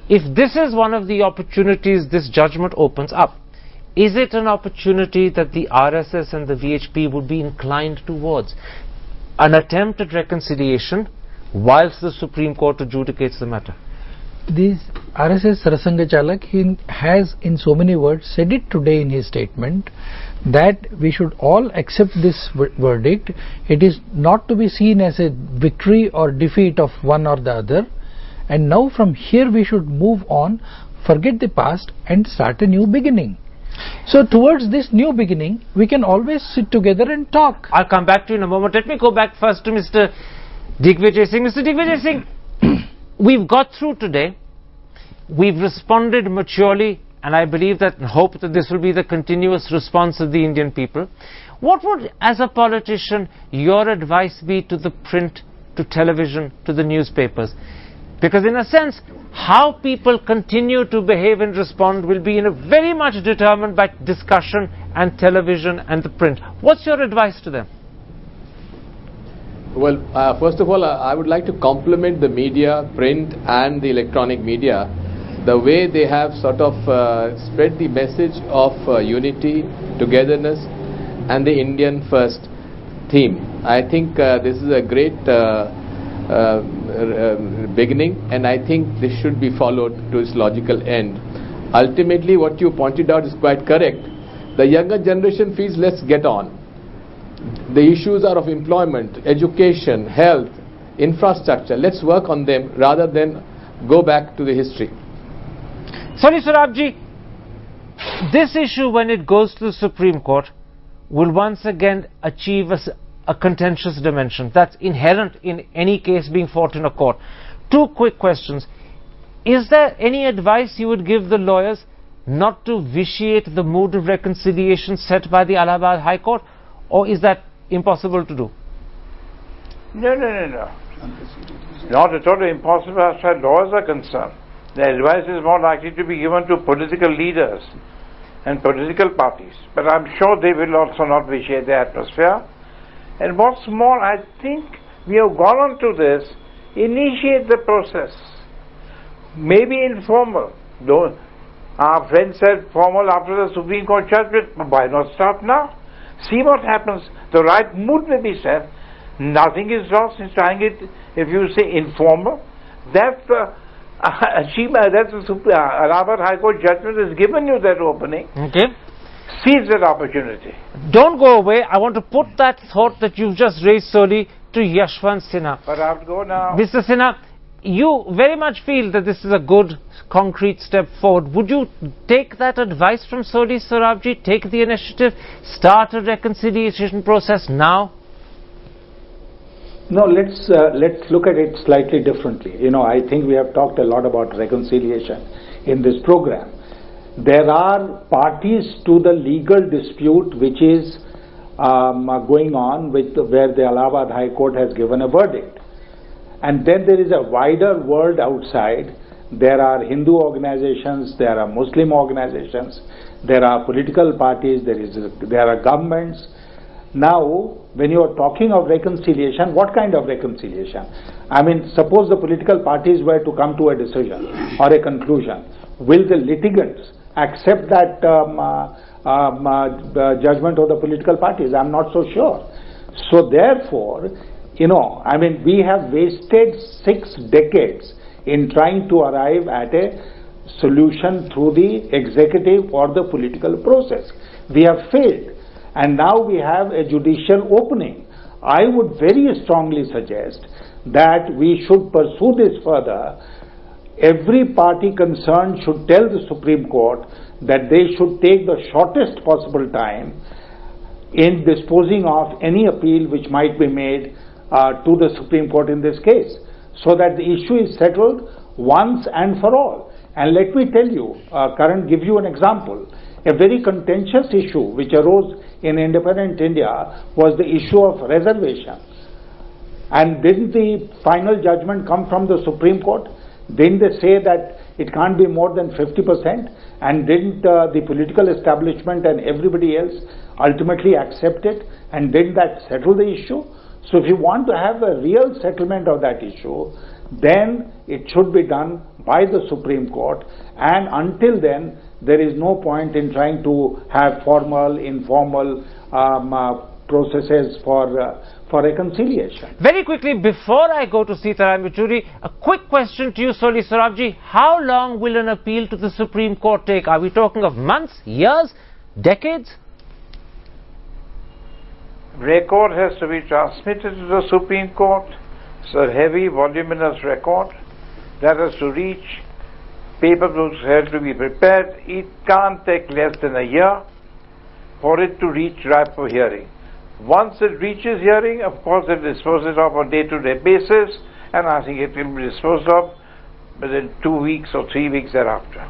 If this is one of the opportunities this judgment opens up, is it an opportunity that the RSS and the VHP would be inclined towards? An attempt at reconciliation whilst the Supreme Court adjudicates the matter? This RSS Sarasangachalak, he has in so many words said it today in his statement that we should all accept this verdict. It is not to be seen as a victory or defeat of one or the other, and now from here we should move on, forget the past and start a new beginning. So towards this new beginning we can always sit together and talk. I'll come back to you in a moment. Let me go back first to Mr. Digvijay Singh. Mr. Digvijay Singh, we've got through today, we've responded maturely, and I believe that and hope that this will be the continuous response of the Indian people. What would, as a politician, your advice be to the print, to television, to the newspapers? Because in a sense, how people continue to behave and respond will be very much determined by discussion and television and the print. What's your advice to them? Well, first of all, I would like to compliment the media, print and the electronic media, the way they have sort of spread the message of unity, togetherness and the Indian first theme. I think this is a great beginning, and I think this should be followed to its logical end. Ultimately, what you pointed out is quite correct. The younger generation feels, let's get on. The issues are of employment, education, health, infrastructure. Let's work on them rather than go back to the history. Soli Sorabjee, this issue, when it goes to the Supreme Court, will once again achieve a contentious dimension. That's inherent in any case being fought in a court. Two quick questions. Is there any advice you would give the lawyers not to vitiate the mood of reconciliation set by the Allahabad High Court, or is that impossible to do? No. Not at all impossible as far as lawyers are concerned. The advice is more likely to be given to political leaders and political parties. But I'm sure they will also not vitiate the atmosphere. And what's more, I think we have gone on to this, initiate the process. Maybe informal. Though our friend said formal after the Supreme Court judgment, why not start now? See what happens. The right mood may be set. Nothing is lost in trying it. If you say informal, that's the achievement. That's the Allahabad High Court judgment has given you that opening. Okay. Seize that opportunity. Don't go away. I want to put that thought that you've just raised, Soli, to Yashwant Sinha. But I have to go now. Mr. Sinha, you very much feel that this is a good, concrete step forward. Would you take that advice from Soli Sorabjee, take the initiative, start a reconciliation process now? No, let's look at it slightly differently. You know, I think we have talked a lot about reconciliation in this program. There are parties to the legal dispute which is going on where the Allahabad High Court has given a verdict. And then there is a wider world outside. There are Hindu organizations, there are Muslim organizations, there are political parties, there are governments. Now, when you are talking of reconciliation, what kind of reconciliation? I mean, suppose the political parties were to come to a decision or a conclusion. Will the litigants accept that judgment of the political parties? I'm not so sure. So therefore, you know, I mean, we have wasted 6 decades in trying to arrive at a solution through the executive or the political process. We have failed. And now we have a judicial opening. I would very strongly suggest that we should pursue this further. Every party concerned should tell the Supreme Court that they should take the shortest possible time in disposing of any appeal which might be made to the Supreme Court in this case, so that the issue is settled once and for all. And let me tell you, Karan, give you an example. A very contentious issue which arose in independent India was the issue of reservation. And didn't the final judgment come from the Supreme Court? Didn't they say that it can't be more than 50%? And didn't the political establishment and everybody else ultimately accept it? And didn't that settle the issue? So if you want to have a real settlement of that issue, then it should be done by the Supreme Court, and until then there is no point in trying to have formal, informal processes for reconciliation. Very quickly, before I go to Sitaram Yechury, a quick question to you, Soli Sorabjee. How long will an appeal to the Supreme Court take? Are we talking of months, years, decades? Record has to be transmitted to the Supreme Court. It's a heavy, voluminous record that has to reach. Paper books have to be prepared. It can't take less than a year for it to reach ripe for hearing. Once it reaches hearing, of course, it disposes it of on day-to-day basis, and I think it will be disposed of within 2 weeks or 3 weeks thereafter.